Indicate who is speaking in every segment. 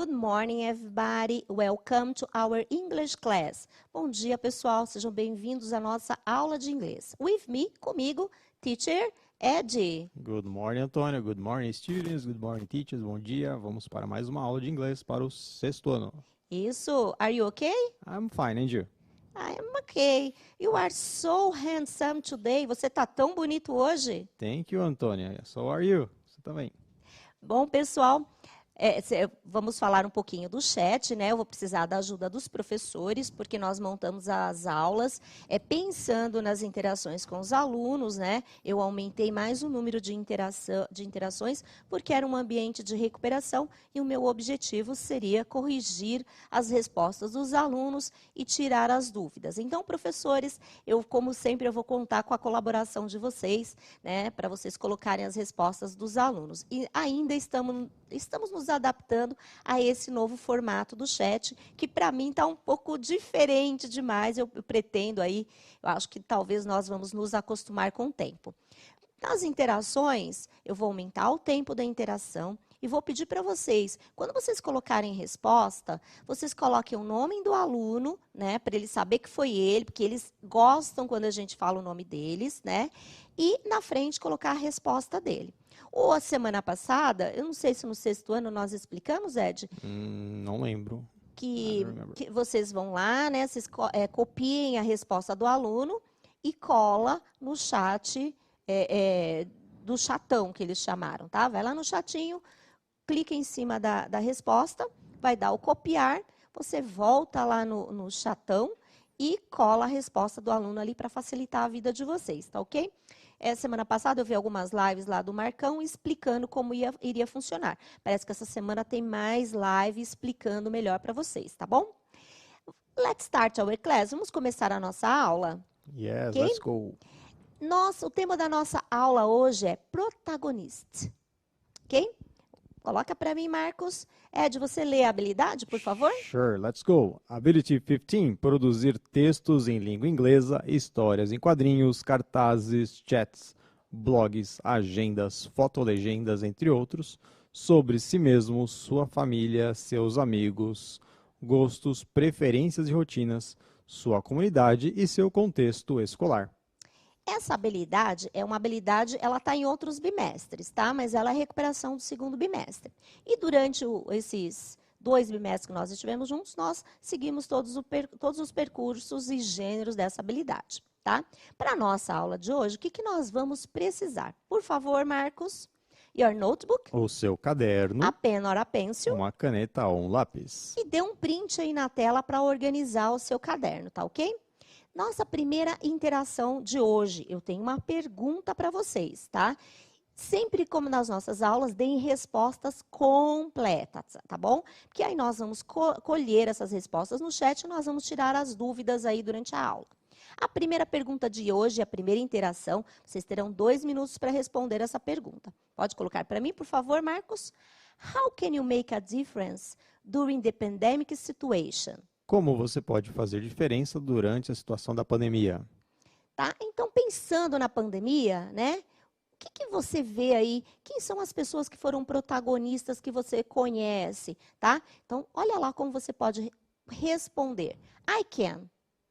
Speaker 1: Good morning, everybody. Welcome to our English class. Bom dia, pessoal. Sejam bem-vindos à nossa aula de inglês. With me, comigo, teacher Ed.
Speaker 2: Good morning, Antônio. Good morning, students. Good morning, teachers. Bom dia. Vamos para mais uma aula de inglês para o sexto ano.
Speaker 1: Isso. Are you okay?
Speaker 2: I'm fine, and you?
Speaker 1: I am okay. You are so handsome today. Você tá tão bonito hoje.
Speaker 2: Thank you, Antônia. So are you? Você também.
Speaker 1: Bom, pessoal, vamos falar um pouquinho do chat, né? Eu vou precisar da ajuda dos professores, porque nós montamos as aulas pensando nas interações com os alunos, né? Eu aumentei mais o número de interações, porque era um ambiente de recuperação e o meu objetivo seria corrigir as respostas dos alunos e tirar as dúvidas. Então, professores, como sempre, eu vou contar com a colaboração de vocês, né? Para vocês colocarem as respostas dos alunos. E ainda estamos nos adaptando a esse novo formato do chat, que para mim está um pouco diferente demais. Eu pretendo aí, eu acho que talvez nós vamos nos acostumar com o tempo. Nas interações, eu vou aumentar o tempo da interação e vou pedir para vocês, quando vocês colocarem resposta, vocês coloquem o nome do aluno, né, para ele saber que foi ele, porque eles gostam quando a gente fala o nome deles, né, e na frente colocar a resposta dele. Ou a semana passada, eu não sei se no sexto ano nós explicamos, Ed?
Speaker 2: Não lembro.
Speaker 1: Que vocês vão lá, né, vocês copiem a resposta do aluno e cola no chat do chatão que eles chamaram, tá? Vai lá no chatinho, clica em cima da resposta, vai dar o copiar, você volta lá no chatão e cola a resposta do aluno ali para facilitar a vida de vocês, tá ok? Semana passada eu vi algumas lives lá do Marcão explicando como iria funcionar. Parece que essa semana tem mais live explicando melhor para vocês, tá bom? Let's start our class. Vamos começar a nossa aula?
Speaker 2: Yes,
Speaker 1: okay?
Speaker 2: let's go.
Speaker 1: O tema da nossa aula hoje é protagonista. Ok? Coloca para mim, Marcos. Ed, você lê a habilidade, por favor?
Speaker 2: Sure, let's go. Ability 15. Produzir textos em língua inglesa, histórias em quadrinhos, cartazes, chats, blogs, agendas, fotolegendas, entre outros, sobre si mesmo, sua família, seus amigos, gostos, preferências e rotinas, sua comunidade e seu contexto escolar.
Speaker 1: Essa habilidade é uma habilidade, ela está em outros bimestres, tá? Mas ela é recuperação do segundo bimestre. E durante esses 2 bimestres que nós estivemos juntos, nós seguimos todos os percursos e gêneros dessa habilidade, tá? Para a nossa aula de hoje, o que nós vamos precisar? Por favor, Marcos, your notebook.
Speaker 2: O seu caderno.
Speaker 1: A pen or a pencil.
Speaker 2: Uma caneta ou um lápis.
Speaker 1: E dê um print aí na tela para organizar o seu caderno, tá ok? Nossa primeira interação de hoje, eu tenho uma pergunta para vocês, tá? Sempre como nas nossas aulas, deem respostas completas, tá bom? Porque aí nós vamos colher essas respostas no chat e nós vamos tirar as dúvidas aí durante a aula. A primeira pergunta de hoje, a primeira interação, vocês terão 2 minutos para responder essa pergunta. Pode colocar para mim, por favor, Marcos? How can you make a difference during the pandemic situation?
Speaker 2: Como você pode fazer diferença durante a situação da pandemia?
Speaker 1: Tá? Então, pensando na pandemia, né? O que você vê aí? Quem são as pessoas que foram protagonistas que você conhece, tá? Então, olha lá como você pode responder. I can,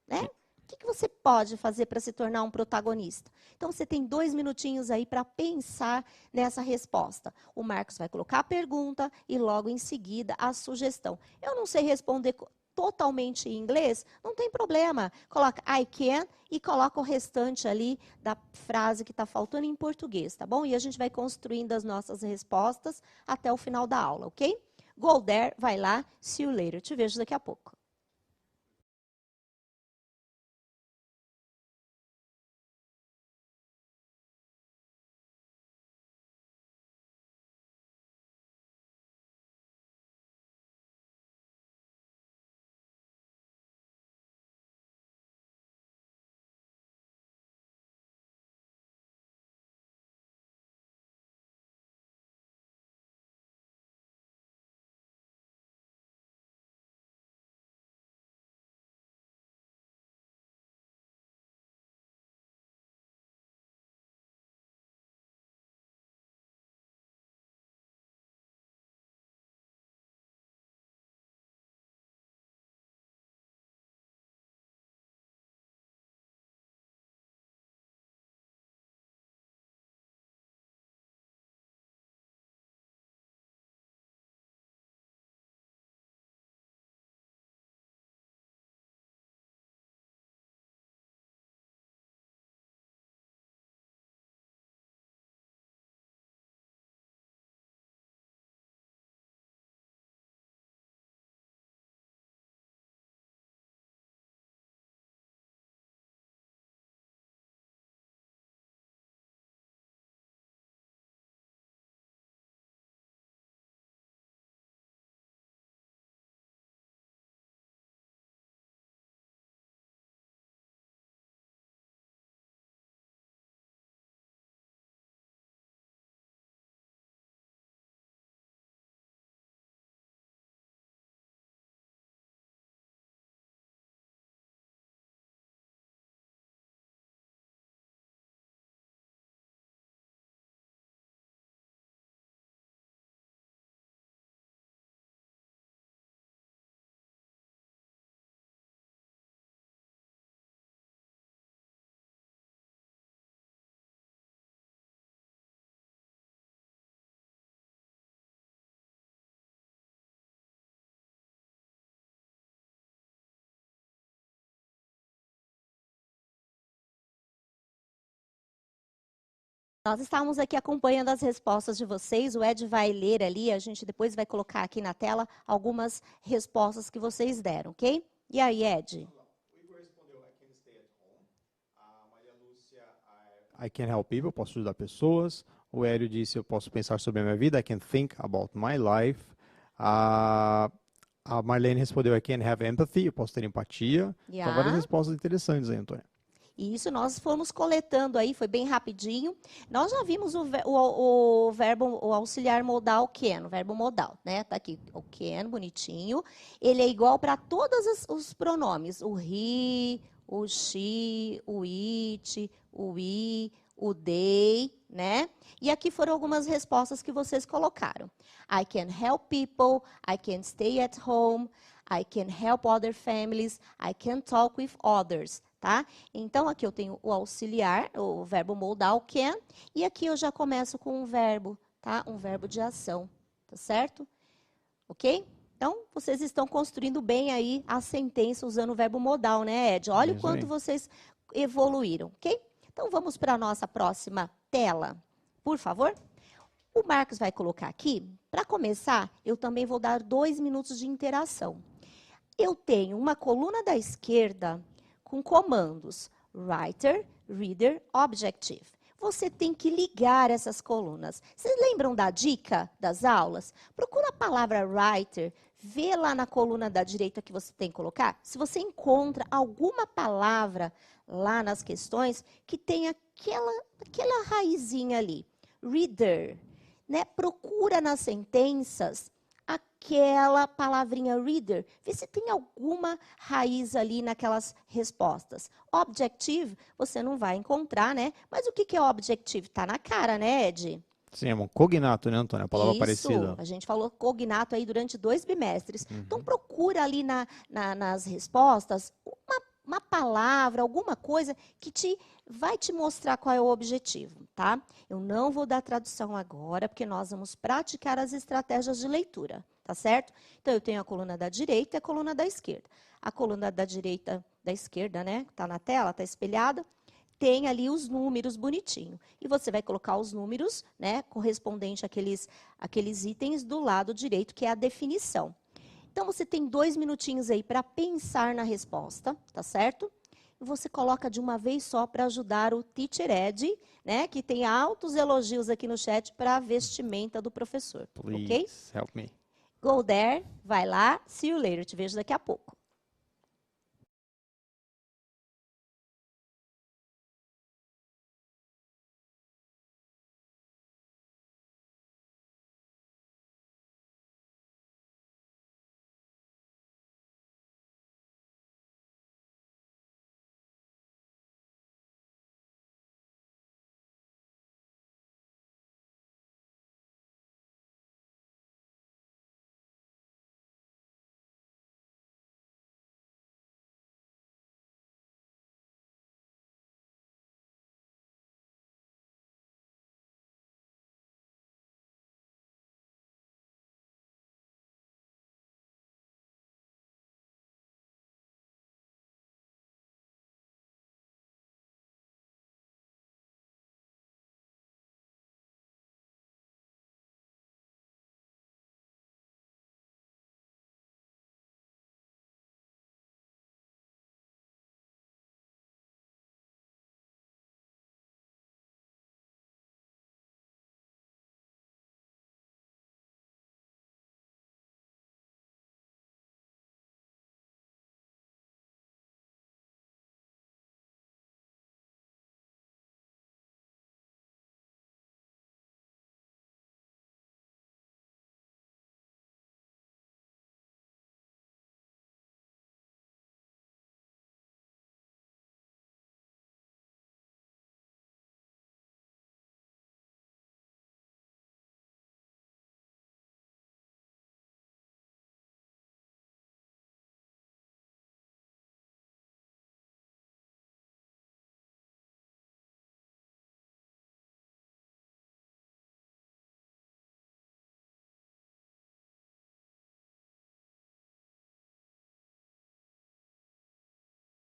Speaker 1: né? O que você pode fazer para se tornar um protagonista? Então, você tem 2 minutinhos aí para pensar nessa resposta. O Marcos vai colocar a pergunta e logo em seguida a sugestão. Eu não sei responder totalmente em inglês, não tem problema. Coloca I can e coloca o restante ali da frase que está faltando em português, tá bom? E a gente vai construindo as nossas respostas até o final da aula, ok? Go there, vai lá, see you later. Te vejo daqui a pouco. Nós estávamos aqui acompanhando as respostas de vocês. O Ed vai ler ali, a gente depois vai colocar aqui na tela algumas respostas que vocês deram, ok? E aí, Ed?
Speaker 2: I can help people, eu posso ajudar pessoas. O Hélio disse, eu posso pensar sobre a minha vida. I can think about my life. A Marlene respondeu, I can have empathy, eu posso ter empatia. São várias
Speaker 1: Yeah.
Speaker 2: respostas interessantes aí, Antônia.
Speaker 1: E isso nós fomos coletando aí, foi bem rapidinho. Nós já vimos o verbo, o auxiliar modal can, o verbo modal, né? Tá aqui, o can, bonitinho. Ele é igual para todos os pronomes, o he, o she, o it, o we, o they, né? E aqui foram algumas respostas que vocês colocaram. I can help people, I can stay at home, I can help other families, I can talk with others. Tá? Então, aqui eu tenho o auxiliar, o verbo modal, can, e aqui eu já começo com um verbo, tá? Um verbo de ação, tá certo? Ok? Então, vocês estão construindo bem aí a sentença usando o verbo modal, né, Ed? Olha o
Speaker 2: Isso aí.
Speaker 1: quanto vocês evoluíram, ok? Então, vamos para a nossa próxima tela, por favor. O Marcos vai colocar aqui, para começar, eu também vou dar 2 minutos de interação. Eu tenho uma coluna da esquerda com comandos Writer, Reader, Objective. Você tem que ligar essas colunas. Vocês lembram da dica das aulas? Procura a palavra Writer, vê lá na coluna da direita que você tem que colocar. Se você encontra alguma palavra lá nas questões que tem aquela raizinha ali. Reader, né? Procura nas sentenças aquela palavrinha reader, vê se tem alguma raiz ali naquelas respostas. Objective, você não vai encontrar, né? Mas o que é objective? Tá na cara, né, Ed?
Speaker 2: Sim, é um cognato, né, Antônia? A palavra
Speaker 1: Isso,
Speaker 2: parecida.
Speaker 1: a gente falou cognato aí durante 2 bimestres. Então, procura ali nas respostas uma palavra, alguma coisa que vai te mostrar qual é o objetivo, tá? Eu não vou dar tradução agora, porque nós vamos praticar as estratégias de leitura, tá certo? Então, eu tenho a coluna da direita e a coluna da esquerda. A coluna da direita, da esquerda, né, que tá na tela, tá espelhada, tem ali os números bonitinho. E você vai colocar os números, né, correspondente àqueles itens do lado direito, que é a definição. Então, você tem 2 minutinhos aí para pensar na resposta, tá certo? E você coloca de uma vez só para ajudar o Teacher Ed, né, que tem altos elogios aqui no chat para a vestimenta do professor, ok?
Speaker 2: Please help me.
Speaker 1: Go there, vai lá, see you later, te vejo daqui a pouco.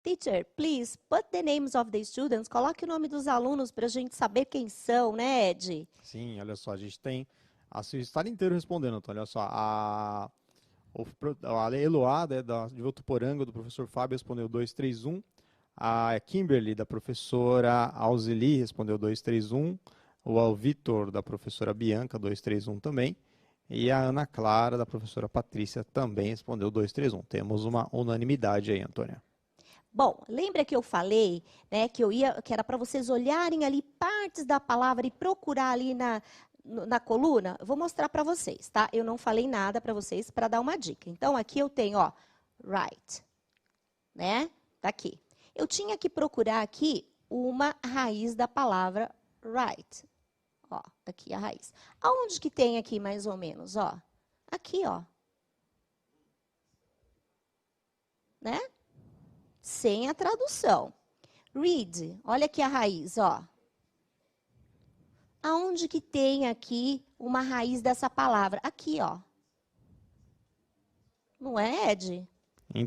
Speaker 1: Teacher, please put the names of the students. Coloque o nome dos alunos para a gente saber quem são, né, Ed?
Speaker 2: Sim, olha só, a gente tem a estado inteiro respondendo, então, olha só, a Eloá, né, de Votuporanga, do professor Fábio, respondeu 231. A Kimberly, da professora Alzeli, respondeu 231. O Vitor, da professora Bianca, 231 também. E a Ana Clara, da professora Patrícia, também respondeu 231. Temos uma unanimidade aí, Antônia.
Speaker 1: Bom, lembra que eu falei, né, que era para vocês olharem ali partes da palavra e procurar ali na coluna? Eu vou mostrar para vocês, tá? Eu não falei nada para vocês para dar uma dica. Então, aqui eu tenho, ó, right, né? Tá aqui. Eu tinha que procurar aqui uma raiz da palavra right. Ó, aqui a raiz. Aonde que tem aqui mais ou menos, ó? Aqui, ó. Né? Sem a tradução. Read, olha aqui a raiz, ó. Aonde que tem aqui uma raiz dessa palavra? Aqui, ó. Não é, Ed?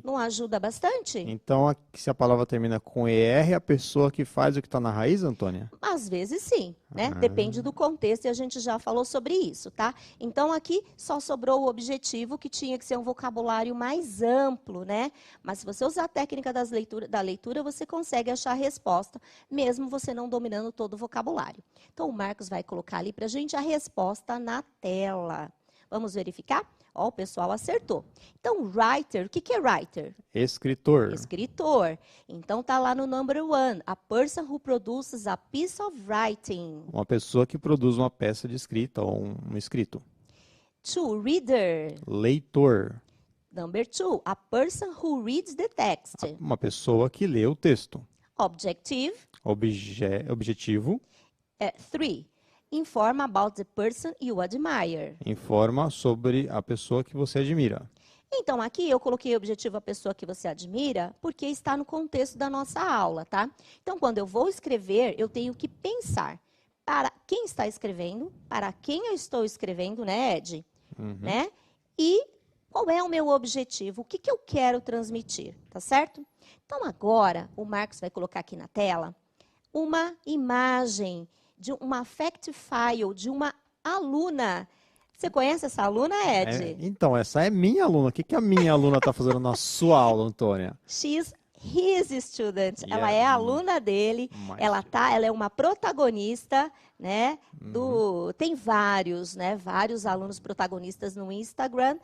Speaker 1: Não ajuda bastante?
Speaker 2: Então, se a palavra termina com ER, a pessoa que faz o que está na raiz, Antônia?
Speaker 1: Às vezes sim, né? Depende do contexto e a gente já falou sobre isso, tá? Então, aqui só sobrou o objetivo, que tinha que ser um vocabulário mais amplo, né? Mas se você usar a técnica da leitura, você consegue achar a resposta, mesmo você não dominando todo o vocabulário. Então, o Marcos vai colocar ali para a gente a resposta na tela. Vamos verificar? Ó, o pessoal acertou. Então, writer, o que é writer?
Speaker 2: Escritor.
Speaker 1: Escritor. Então, tá lá no number 1. A person who produces a piece of writing.
Speaker 2: Uma pessoa que produz uma peça de escrita ou um escrito.
Speaker 1: 2, reader.
Speaker 2: Leitor.
Speaker 1: Number 2, a person who reads the text.
Speaker 2: Uma pessoa que lê o texto.
Speaker 1: Objective.
Speaker 2: Objetivo.
Speaker 1: 3, inform about the person you admire.
Speaker 2: Informa sobre a pessoa que você admira.
Speaker 1: Então, aqui eu coloquei objetivo a pessoa que você admira, porque está no contexto da nossa aula, tá? Então, quando eu vou escrever, eu tenho que pensar para quem está escrevendo, para quem eu estou escrevendo, né, Ed? Né? E qual é o meu objetivo, o que eu quero transmitir, tá certo? Então, agora, o Marcos vai colocar aqui na tela uma imagem de uma fact file de uma aluna. Você conhece essa aluna, Ed?
Speaker 2: Então, essa é minha aluna. O que a minha aluna está fazendo na sua aula, Antônia?
Speaker 1: She's his student. Ela é a aluna dele. Ela é uma protagonista, né? Tem vários, né? Vários alunos protagonistas no Instagram.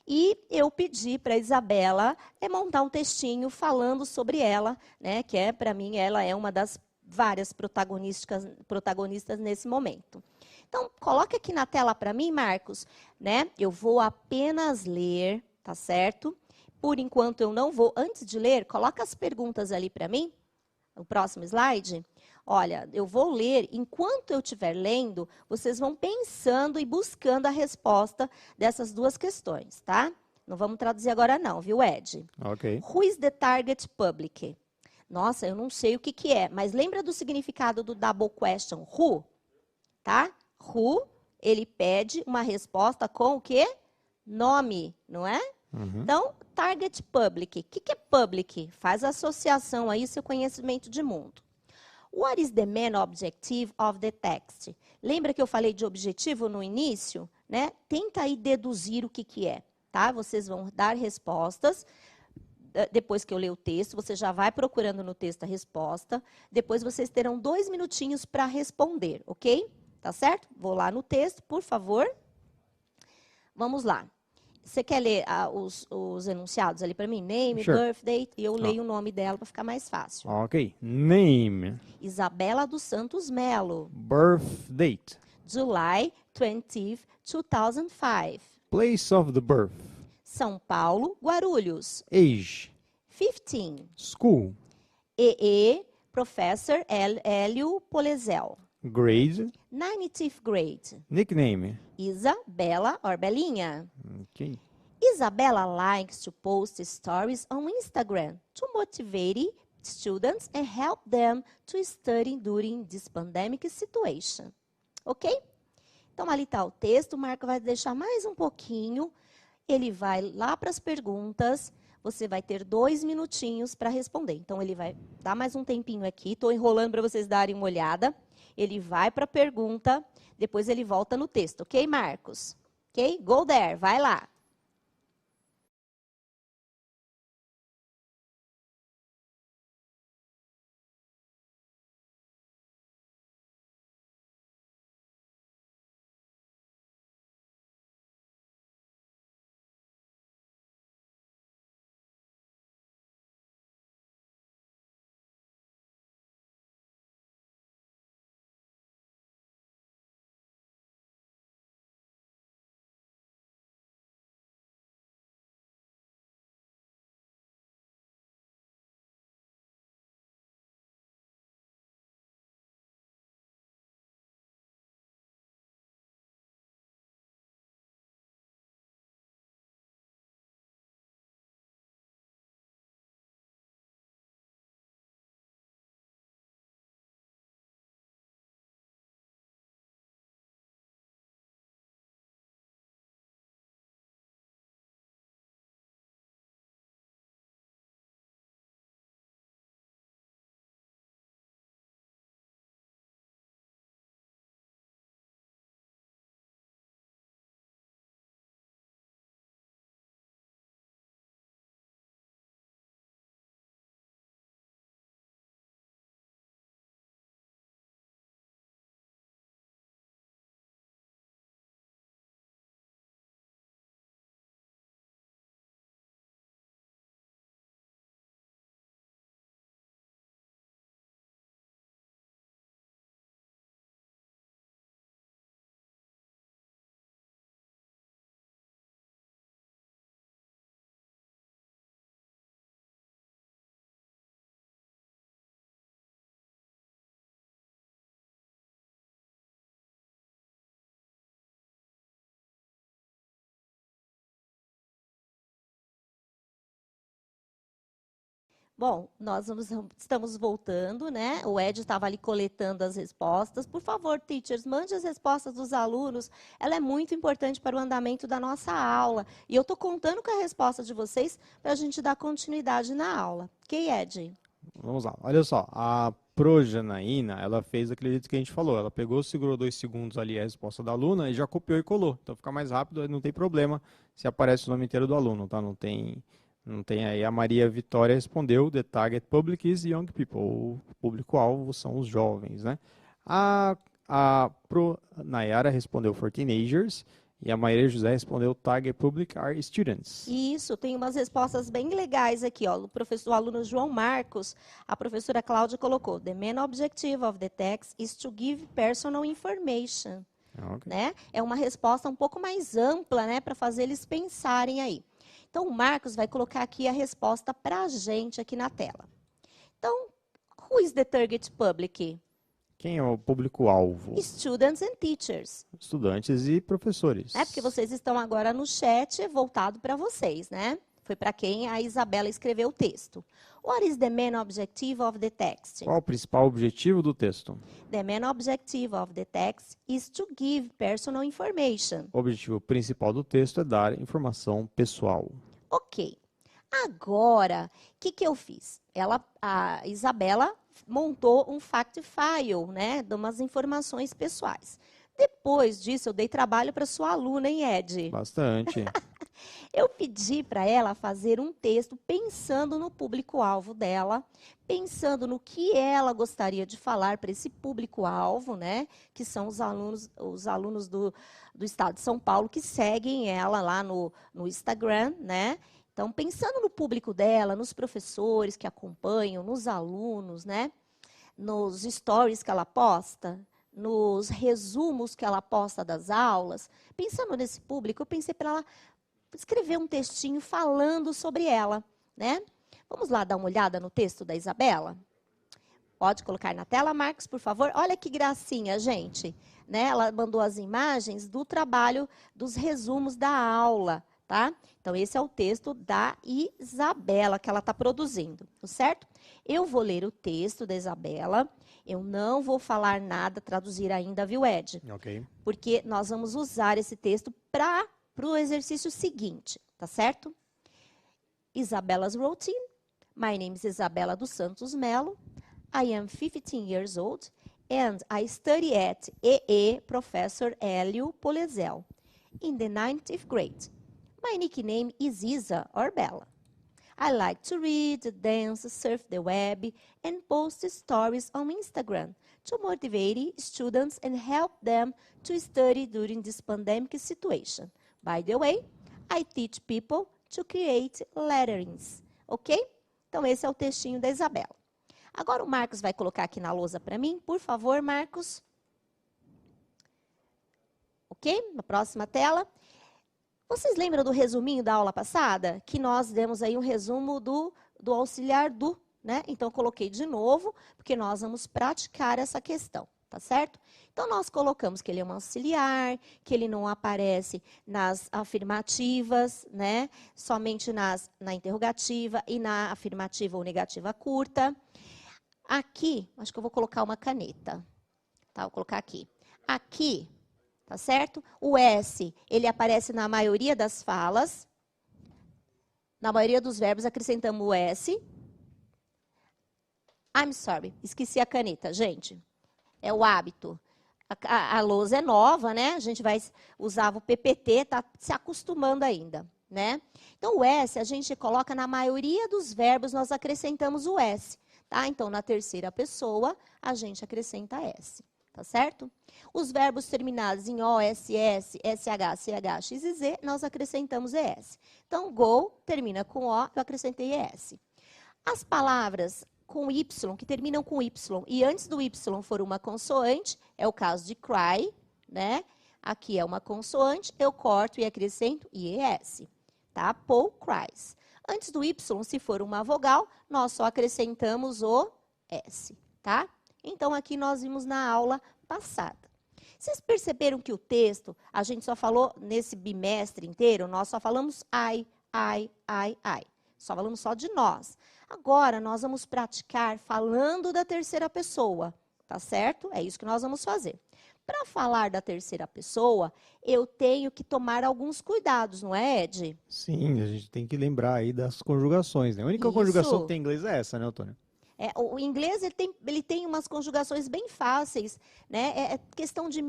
Speaker 1: E eu pedi para a Isabela montar um textinho falando sobre ela, né? Que para mim, ela é uma das várias protagonistas nesse momento. Então, coloca aqui na tela para mim, Marcos, né? Eu vou apenas ler, tá certo? Por enquanto eu não vou. Antes de ler, coloca as perguntas ali para mim. O próximo slide. Olha, eu vou ler. Enquanto eu estiver lendo, vocês vão pensando e buscando a resposta dessas duas questões, tá? Não vamos traduzir agora não, viu, Ed?
Speaker 2: Ok.
Speaker 1: Who is the target public? Nossa, eu não sei o que é, mas lembra do significado do double question? Who? Tá? Who, ele pede uma resposta com o quê? Nome, não é? Então, target public. O que é public? Faz associação aí, seu conhecimento de mundo. What is the main objective of the text? Lembra que eu falei de objetivo no início? Né? Tenta aí deduzir o que é, tá? Vocês vão dar respostas. Depois que eu ler o texto, você já vai procurando no texto a resposta. Depois vocês terão 2 minutinhos para responder, ok? Tá certo? Vou lá no texto, por favor. Vamos lá. Você quer ler os enunciados ali para mim? Name,
Speaker 2: Sure.
Speaker 1: birth date, e eu leio o nome dela para ficar mais fácil.
Speaker 2: Ok. Name.
Speaker 1: Isabela dos Santos Melo.
Speaker 2: Birth date.
Speaker 1: July 20th, 2005.
Speaker 2: Place of the birth.
Speaker 1: São Paulo, Guarulhos.
Speaker 2: Age.
Speaker 1: 15.
Speaker 2: School.
Speaker 1: EE, Professor Hélio Polezel.
Speaker 2: Grade.
Speaker 1: 90th grade.
Speaker 2: Nickname.
Speaker 1: Isabela Orbelinha.
Speaker 2: Ok.
Speaker 1: Isabella likes to post stories on Instagram to motivate students and help them to study during this pandemic situation. Ok? Então, ali está o texto. O Marco vai deixar mais um pouquinho. Ele vai lá para as perguntas. você vai ter 2 minutinhos para responder. Então, ele vai dar mais um tempinho aqui. Estou enrolando para vocês darem uma olhada. Ele vai para a pergunta, depois ele volta no texto. Ok, Marcos? Ok? Go there, vai lá. Bom, estamos voltando, né? O Ed estava ali coletando as respostas. Por favor, teachers, mande as respostas dos alunos. Ela é muito importante para o andamento da nossa aula. E eu estou contando com a resposta de vocês para a gente dar continuidade na aula. Ok, Ed?
Speaker 2: Vamos lá, olha só, a Projanaína, ela fez aquele jeito que a gente falou, ela pegou, segurou 2 segundos ali a resposta da aluna e já copiou e colou. Então fica mais rápido, não tem problema se aparece o nome inteiro do aluno, tá? Não tem aí. A Maria Vitória respondeu: The target public is young people. O público-alvo são os jovens, né? A Nayara respondeu for teenagers. E a Maria José respondeu: target public are students.
Speaker 1: Isso, tem umas respostas bem legais aqui. Ó. O aluno João Marcos, a professora Cláudia colocou: The main objective of the text is to give personal information.
Speaker 2: Okay.
Speaker 1: Né? É uma resposta um pouco mais ampla, né, para fazer eles pensarem aí. Então, o Marcos vai colocar aqui a resposta para a gente aqui na tela. Então, who is the target public?
Speaker 2: Quem é o público-alvo?
Speaker 1: Students and teachers.
Speaker 2: Estudantes e professores.
Speaker 1: É porque vocês estão agora no chat voltado para vocês, né? Foi para quem a Isabela escreveu o texto. What is the main objective of the text?
Speaker 2: Qual o principal objetivo do texto?
Speaker 1: The main objective of the text is to give personal information.
Speaker 2: O objetivo principal do texto é dar informação pessoal.
Speaker 1: Ok. Agora, o que eu fiz? A Isabela montou um fact file, né, de umas informações pessoais. Depois disso, eu dei trabalho para sua aluna, hein, Ed?
Speaker 2: Bastante.
Speaker 1: Eu pedi para ela fazer um texto pensando no público-alvo dela, pensando no que ela gostaria de falar para esse público-alvo, né? Que são os alunos do estado de São Paulo que seguem ela lá no Instagram, né? Então, pensando no público dela, nos professores que acompanham, nos alunos, né? Nos stories que ela posta, nos resumos que ela posta das aulas, pensando nesse público, eu pensei para ela escrever um textinho falando sobre ela, né? Vamos lá dar uma olhada no texto da Isabela? Pode colocar na tela, Marcos, por favor? Olha que gracinha, gente. Né? Ela mandou as imagens do trabalho, dos resumos da aula, tá? Então, esse é o texto da Isabela que ela está produzindo, certo? Eu vou ler o texto da Isabela. Eu não vou falar nada, traduzir ainda, viu, Ed?
Speaker 2: Ok.
Speaker 1: Porque nós vamos usar esse texto para o exercício seguinte, tá certo? Isabella's routine. My name is Isabella dos Santos Melo. I am 15 years old and I study at EE Professor Hélio Polezel in the 9th grade. My nickname is Isa or Bella. I like to read, dance, surf the web, and post stories on Instagram to motivate students and help them to study during this pandemic situation. By the way, I teach people to create letterings. Ok? Então, esse é o textinho da Isabela. Agora o Marcos vai colocar aqui na lousa para mim. Por favor, Marcos. Ok? Na próxima tela. Vocês lembram do resuminho da aula passada? Que nós demos aí um resumo do auxiliar do, né? Então, eu coloquei de novo, porque nós vamos praticar essa questão, tá certo? Então, nós colocamos que ele é um auxiliar, que ele não aparece nas afirmativas, né? Somente na interrogativa e na afirmativa ou negativa curta. Aqui, acho que eu vou colocar uma caneta. Tá, vou colocar aqui. Aqui, tá certo? O S, ele aparece na maioria das falas. Na maioria dos verbos, acrescentamos o S. I'm sorry, esqueci a caneta, gente. É o hábito. A lousa é nova, né? A gente vai usar o PPT, tá se acostumando ainda, né? Então, o S, a gente coloca na maioria dos verbos, nós acrescentamos o S. Tá? Então, na terceira pessoa, a gente acrescenta S, tá certo? Os verbos terminados em O, SS, SH, CH, X e Z, nós acrescentamos ES. Então, go termina com O, eu acrescentei ES. As palavras com Y, que terminam com Y, e antes do Y for uma consoante, é o caso de cry, né? Aqui é uma consoante, eu corto e acrescento IES, tá? Paul cries. Antes do Y, se for uma vogal, nós só acrescentamos o S, tá? Então, aqui nós vimos na aula passada. Vocês perceberam que o texto, a gente só falou nesse bimestre inteiro, nós só falamos I. Só falamos só de nós. Agora, nós vamos praticar falando da terceira pessoa, tá certo? É isso que nós vamos fazer. Para falar da terceira pessoa, eu tenho que tomar alguns cuidados, não é, Ed?
Speaker 2: Sim, a gente tem que lembrar aí das conjugações, né? A única conjugação que tem em inglês é essa, né, Antônio?
Speaker 1: O inglês ele tem umas conjugações bem fáceis, né? É questão de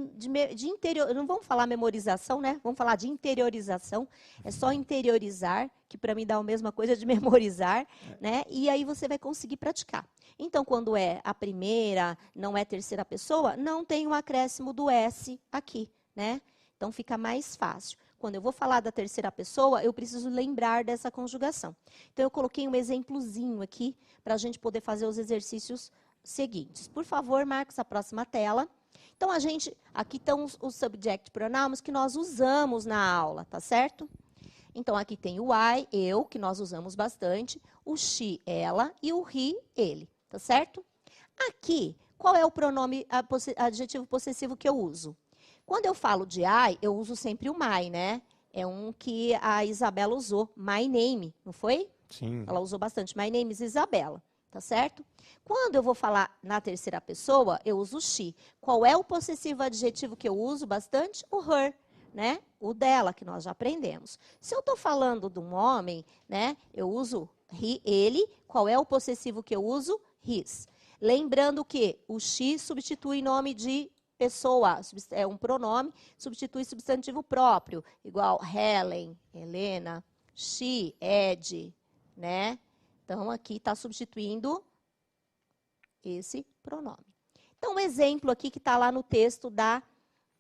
Speaker 1: interior. Não vamos falar memorização, né? Vamos falar de interiorização. É só interiorizar, que para mim dá a mesma coisa de memorizar, né? E aí você vai conseguir praticar. Então, quando é a primeira, não é terceira pessoa, não tem um acréscimo do S aqui, né? Então fica mais fácil. Quando eu vou falar da terceira pessoa, eu preciso lembrar dessa conjugação. Então, eu coloquei um exemplozinho aqui para a gente poder fazer os exercícios seguintes. Por favor, Marcos, a próxima tela. Então, aqui estão os subject pronouns que nós usamos na aula, tá certo? Então, aqui tem o I, eu, que nós usamos bastante, o she, ela, e o he, ele, tá certo? Aqui, qual é o pronome adjetivo possessivo que eu uso? Quando eu falo de I, eu uso sempre o my, né? É um que a Isabela usou, my name, não foi?
Speaker 2: Sim.
Speaker 1: Ela usou bastante, my name is Isabela, tá certo? Quando eu vou falar na terceira pessoa, eu uso she. Qual é o possessivo adjetivo que eu uso bastante? O her, né? O dela, que nós já aprendemos. Se eu estou falando de um homem, né? Eu uso he, ele. Qual é o possessivo que eu uso? His. Lembrando que o she substitui nome de pessoa, é um pronome, substitui substantivo próprio, igual Helen, Helena, she, Ed, né? Então, aqui está substituindo esse pronome. Então, um exemplo aqui que está lá no texto da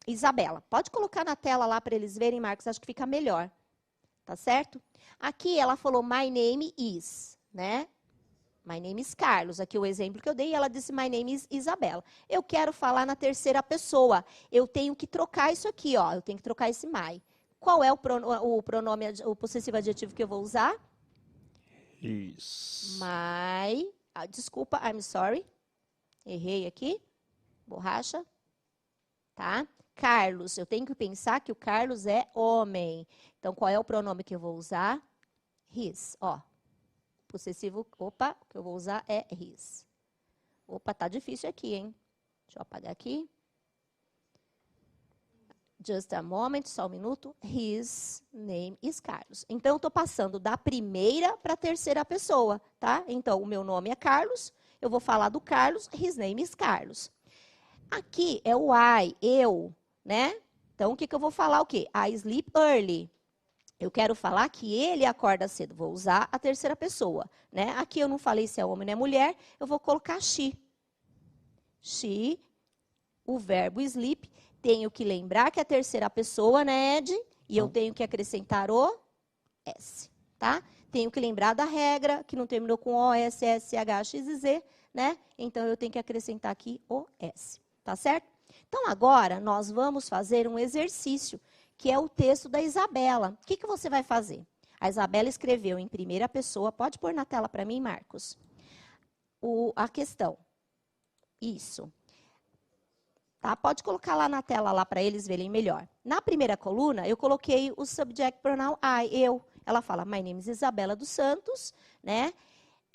Speaker 1: Isabela. Pode colocar na tela lá para eles verem, Marcos, acho que fica melhor. Tá certo? Aqui ela falou, my name is, né? My name is Carlos. Aqui o exemplo que eu dei, ela disse, my name is Isabela. Eu quero falar na terceira pessoa. Eu tenho que trocar isso aqui, ó. Eu tenho que trocar esse my. Qual é o pronome, o possessivo adjetivo que eu vou usar?
Speaker 2: His.
Speaker 1: My. Desculpa, I'm sorry. Errei aqui. Borracha. Tá? Carlos. Eu tenho que pensar que o Carlos é homem. Então, qual é o pronome que eu vou usar? His. Ó. Possessivo, opa, que eu vou usar é his. Opa, tá difícil aqui, hein? Deixa eu apagar aqui. Just a moment, só um minuto. His name is Carlos. Então, eu estou passando da primeira para a terceira pessoa, tá? Então, o meu nome é Carlos, eu vou falar do Carlos, his name is Carlos. Aqui é o I, eu, né? Então, o que eu vou falar? O quê? I sleep early. Eu quero falar que ele acorda cedo. Vou usar a terceira pessoa, né? Aqui eu não falei se é homem ou é mulher, eu vou colocar she. She, o verbo sleep. Tenho que lembrar que é a terceira pessoa, né, Ed? E eu tenho que acrescentar o S, tá? Tenho que lembrar da regra, que não terminou com O, S, S, H, X e Z, né? Então, eu tenho que acrescentar aqui o S, tá certo? Então, agora, nós vamos fazer um exercício, que é o texto da Isabela. O que você vai fazer? A Isabela escreveu em primeira pessoa. Pode pôr na tela para mim, Marcos? A questão. Isso. Tá? Pode colocar lá na tela lá para eles verem melhor. Na primeira coluna, eu coloquei o subject pronoun I, eu. Ela fala, my name is Isabela dos Santos, né?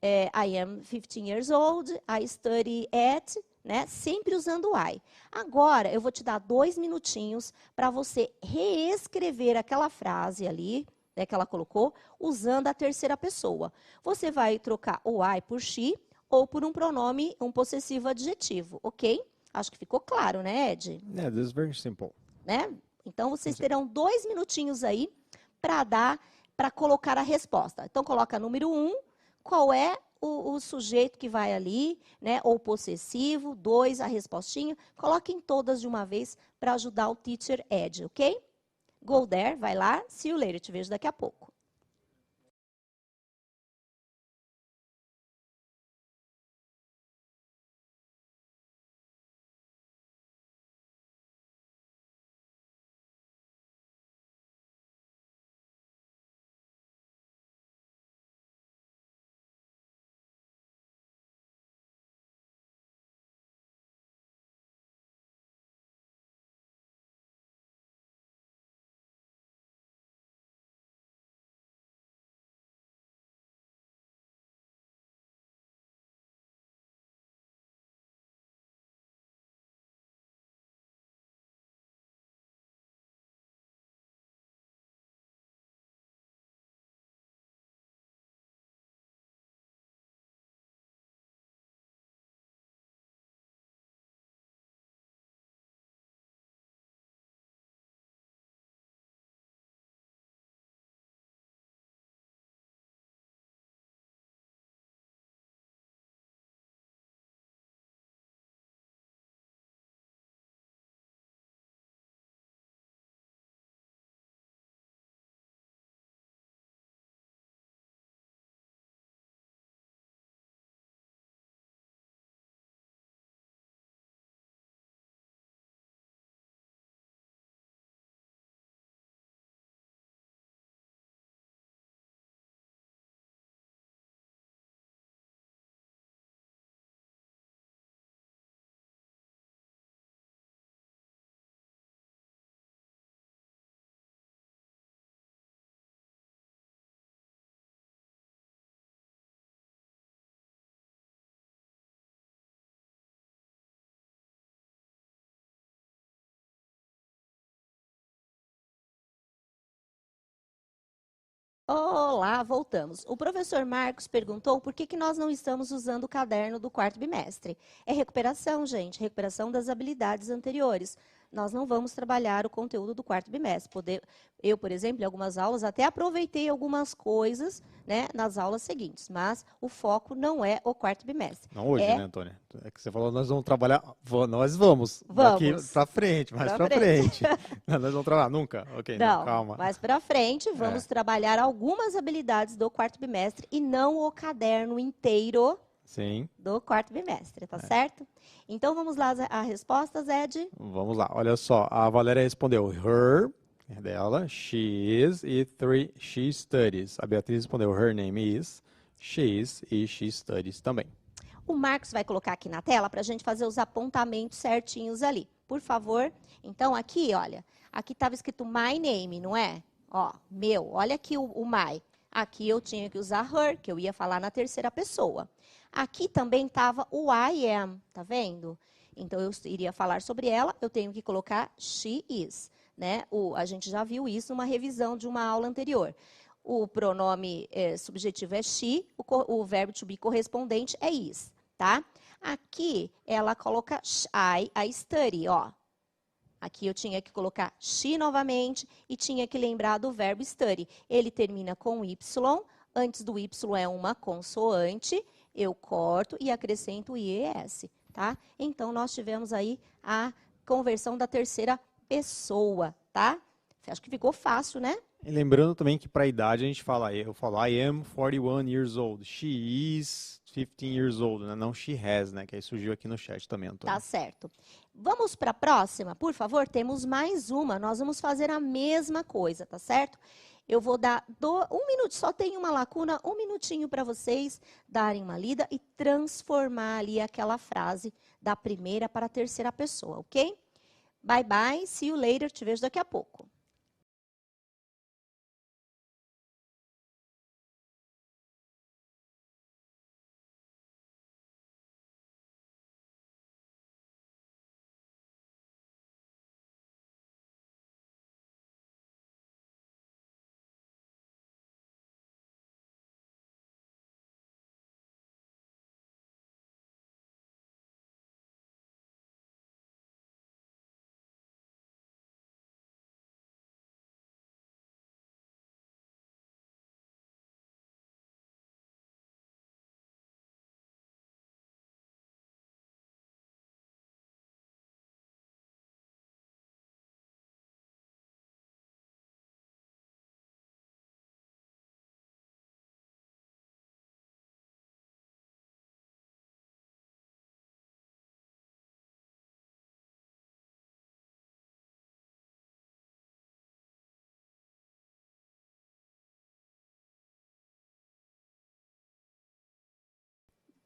Speaker 1: I am 15 years old, I study at, né? Sempre usando o I. Agora, eu vou te dar 2 minutinhos para você reescrever aquela frase ali, né, que ela colocou, usando a terceira pessoa. Você vai trocar o I por she ou por um pronome, um possessivo adjetivo, ok? Acho que ficou claro, né, Ed?
Speaker 2: Yeah, this is very simple.
Speaker 1: Né? Então, vocês terão 2 minutinhos aí para colocar a resposta. Então, coloca número 1, qual é o sujeito que vai ali, né? Ou possessivo, 2, a respostinha. Coloquem todas de uma vez para ajudar o teacher Ed, ok? Go there, vai lá, see you later, te vejo daqui a pouco. Olá, voltamos. O professor Marcos perguntou por que nós não estamos usando o caderno do quarto bimestre. É recuperação, gente, recuperação das habilidades anteriores. Nós não vamos trabalhar o conteúdo do quarto bimestre. Eu, por exemplo, em algumas aulas, até aproveitei algumas coisas, né, nas aulas seguintes, mas o foco não é o quarto bimestre.
Speaker 2: Não hoje, né, Antônia? É que você falou, nós vamos trabalhar, nós vamos. Daqui para frente, mais para frente. Nós vamos trabalhar, nunca? Ok,
Speaker 1: não,
Speaker 2: calma.
Speaker 1: Mais para frente, vamos trabalhar algumas habilidades do quarto bimestre e não o caderno inteiro.
Speaker 2: Sim.
Speaker 1: Do quarto bimestre, tá certo? Então, vamos lá as respostas, Ed?
Speaker 2: Vamos lá, olha só, a Valéria respondeu her, é dela, she is, e 3, she studies. A Beatriz respondeu her name is, she is, e she studies também.
Speaker 1: O Marcos vai colocar aqui na tela para a gente fazer os apontamentos certinhos ali. Por favor. Então, aqui, olha, aqui estava escrito my name, não é? Ó, meu, olha aqui o my. Aqui eu tinha que usar her, que eu ia falar na terceira pessoa. Aqui também estava o I am, tá vendo? Então, eu iria falar sobre ela, eu tenho que colocar she is. né? A gente já viu isso numa revisão de uma aula anterior. O pronome subjetivo é she, o verbo to be correspondente é is, tá? Aqui, ela coloca I study, ó. Aqui eu tinha que colocar she novamente e tinha que lembrar do verbo study. Ele termina com Y, antes do Y é uma consoante, eu corto e acrescento o IES, tá? Então, nós tivemos aí a conversão da terceira pessoa, tá? Acho que ficou fácil, né?
Speaker 2: E lembrando também que para a idade a gente fala, eu falo I am 41 years old, she is 15 years old, né? Não she has, né? Que aí surgiu aqui no chat também, Antônio.
Speaker 1: Tá certo. Vamos para a próxima, por favor? Temos mais uma. Nós vamos fazer a mesma coisa, tá certo? Eu vou dar um minuto, só tem uma lacuna, um minutinho para vocês darem uma lida e transformar ali aquela frase da primeira para a terceira pessoa, ok? Bye, bye, see you later, te vejo daqui a pouco.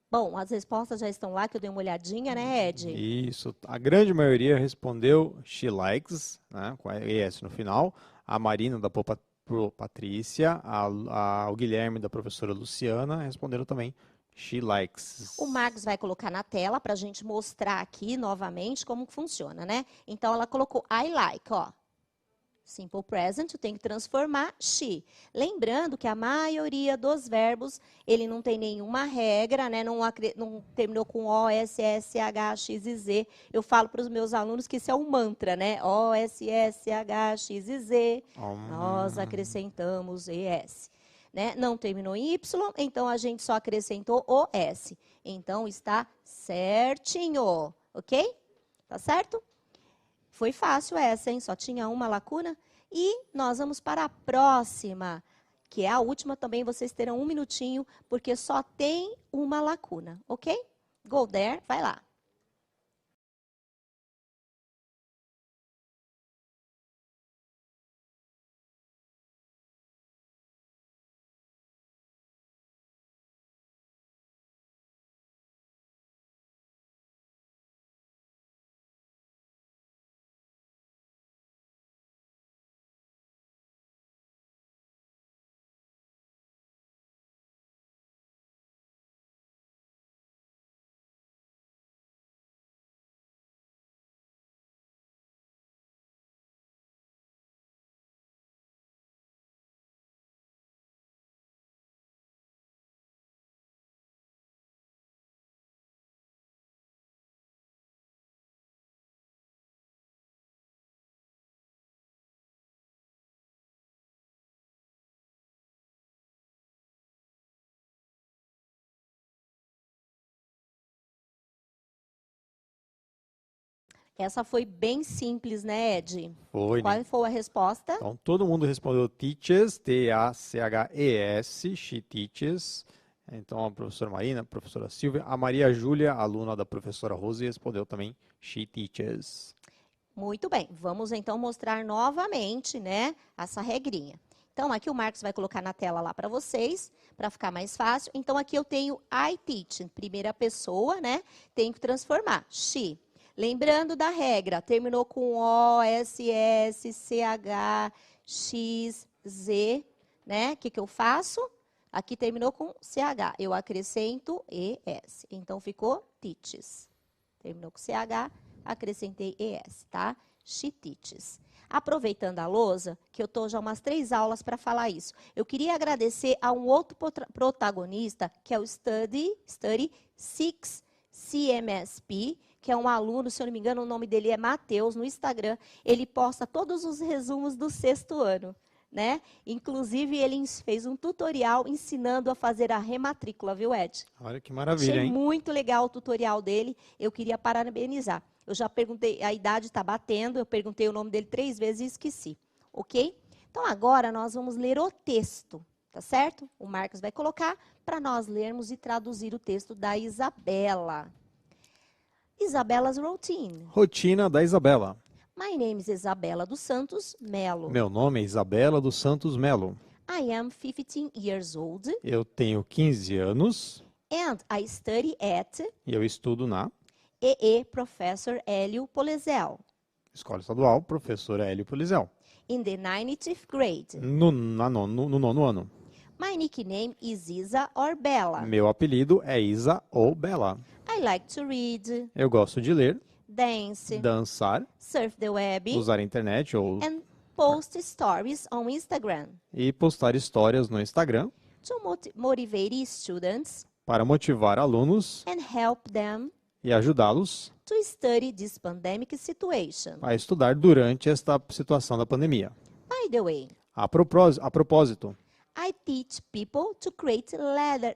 Speaker 1: Bom, as respostas já estão lá, que eu dei uma olhadinha, né, Ed?
Speaker 2: Isso. A grande maioria respondeu she likes, né, com ES no final. A Marina, da Patrícia, o Guilherme, da professora Luciana, responderam também she likes.
Speaker 1: O Marcos vai colocar na tela para a gente mostrar aqui novamente como funciona, né? Então, ela colocou I like, ó. Simple present, eu tenho que transformar she. Lembrando que a maioria dos verbos, ele não tem nenhuma regra, né? Não terminou com O, S, S, H, X e Z. Eu falo para os meus alunos que isso é um mantra, né? O, S, S, H, X e Z. Nós acrescentamos ES. Né? Não terminou em Y, então a gente só acrescentou o S. Então, está certinho, ok? Tá certo? Foi fácil essa, hein? Só tinha uma lacuna. E nós vamos para a próxima, que é a última também. Vocês terão um minutinho, porque só tem uma lacuna, ok? Go there, vai lá. Essa foi bem simples, né, Ed?
Speaker 2: Foi,
Speaker 1: Qual
Speaker 2: né?
Speaker 1: foi a resposta?
Speaker 2: Então, todo mundo respondeu teaches, T-A-C-H-E-S, she teaches. Então, a professora Marina, a professora Silvia, a Maria Júlia, aluna da professora Rose, respondeu também she teaches.
Speaker 1: Muito bem, vamos então mostrar novamente, né, essa regrinha. Então, aqui o Marcos vai colocar na tela lá para vocês, para ficar mais fácil. Então, aqui eu tenho I teach, primeira pessoa, né, tenho que transformar, she. Lembrando da regra, terminou com O, S, S, C, H, X, Z, né, o que eu faço? Aqui terminou com CH, eu acrescento ES, então ficou teaches. Terminou com CH, acrescentei ES, tá? She teaches. Aproveitando a lousa, que eu estou já umas 3 aulas para falar isso, eu queria agradecer a um outro protagonista, que é o Study 6 CMSP, que é um aluno, se eu não me engano, o nome dele é Matheus, no Instagram. Ele posta todos os resumos do 6º ano. Né? Inclusive, ele fez um tutorial ensinando a fazer a rematrícula, viu, Ed?
Speaker 2: Olha que maravilha,
Speaker 1: Achei
Speaker 2: hein?
Speaker 1: muito legal o tutorial dele, eu queria parabenizar. Eu já perguntei, a idade está batendo, eu perguntei o nome dele 3 vezes e esqueci, ok? Então, agora nós vamos ler o texto, tá certo? O Marcos vai colocar para nós lermos e traduzir o texto da Isabela. Isabela's routine.
Speaker 2: Rotina da Isabela.
Speaker 1: My name is Isabela dos Santos Melo.
Speaker 2: Meu nome é Isabela dos Santos Melo.
Speaker 1: I am 15 years old.
Speaker 2: Eu tenho 15 anos
Speaker 1: And I study at
Speaker 2: e eu estudo na
Speaker 1: EE Professor Hélio Polizel.
Speaker 2: Escola Estadual Professor Hélio Polizel.
Speaker 1: In the 90th grade.
Speaker 2: No nono ano.
Speaker 1: My nickname is Isa or Bella.
Speaker 2: Meu apelido é Isa ou Bela.
Speaker 1: I like to read,
Speaker 2: Eu gosto de ler,
Speaker 1: dance,
Speaker 2: dançar,
Speaker 1: surf the web,
Speaker 2: usar a internet
Speaker 1: and post stories on Instagram.
Speaker 2: e postar histórias no Instagram
Speaker 1: To motivate students
Speaker 2: para motivar alunos
Speaker 1: and help them
Speaker 2: e ajudá-los
Speaker 1: to study this pandemic situation.
Speaker 2: a estudar durante esta situação da pandemia.
Speaker 1: By the way,
Speaker 2: A propósito,
Speaker 1: I teach people to create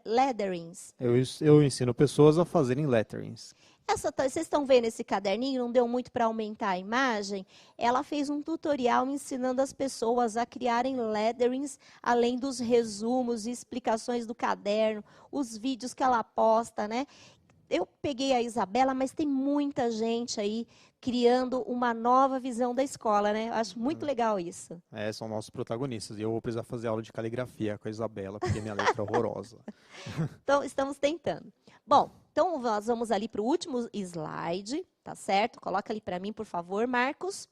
Speaker 1: letterings.
Speaker 2: eu ensino pessoas a fazerem letterings.
Speaker 1: Vocês estão vendo esse caderninho? Não deu muito para aumentar a imagem. Ela fez um tutorial ensinando as pessoas a criarem letterings, além dos resumos e explicações do caderno, os vídeos que ela posta, né? Eu peguei a Isabela, mas tem muita gente aí criando uma nova visão da escola, né? Eu acho muito legal isso.
Speaker 2: São nossos protagonistas. E eu vou precisar fazer aula de caligrafia com a Isabela, porque minha letra é horrorosa.
Speaker 1: Então, estamos tentando. Bom, então nós vamos ali para o último slide, tá certo? Coloca ali para mim, por favor, Marcos,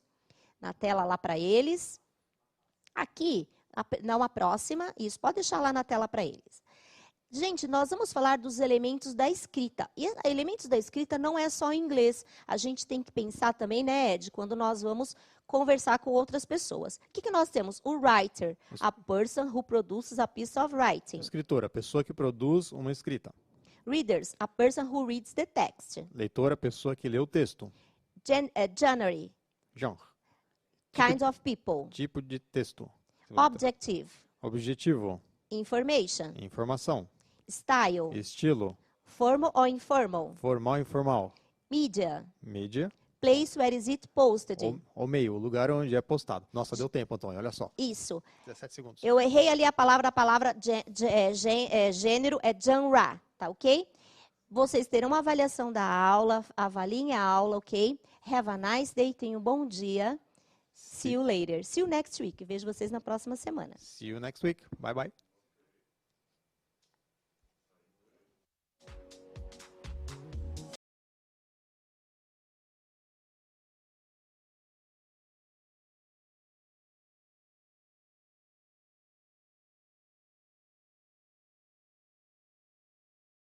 Speaker 1: na tela lá para eles. Aqui, não a próxima, isso, pode deixar lá na tela para eles. Gente, nós vamos falar dos elementos da escrita. E elementos da escrita não é só em inglês. A gente tem que pensar também, né, Ed, quando nós vamos conversar com outras pessoas. O que nós temos? O writer, a person who produces a piece of writing.
Speaker 2: Escritor, a pessoa que produz uma escrita.
Speaker 1: Readers, a person who reads the text.
Speaker 2: Leitor, a pessoa que lê o texto.
Speaker 1: Genre,
Speaker 2: Genre,
Speaker 1: kind of people.
Speaker 2: tipo de texto.
Speaker 1: Objective,
Speaker 2: Objetivo,
Speaker 1: information.
Speaker 2: informação.
Speaker 1: Style,
Speaker 2: Estilo,
Speaker 1: formal or informal.
Speaker 2: formal e informal.
Speaker 1: Media,
Speaker 2: Mídia,
Speaker 1: place where is it posted.
Speaker 2: ou meio, o lugar onde é postado. Nossa, deu tempo, Antônio, olha só.
Speaker 1: Isso.
Speaker 2: 17 segundos.
Speaker 1: Eu errei ali a palavra gênero é genre, tá ok? Vocês terão uma avaliação da aula, avaliem a aula, ok? Have a nice day, tenham um bom dia. See you later. See you next week. Vejo vocês na próxima semana.
Speaker 2: See you next week. Bye, bye.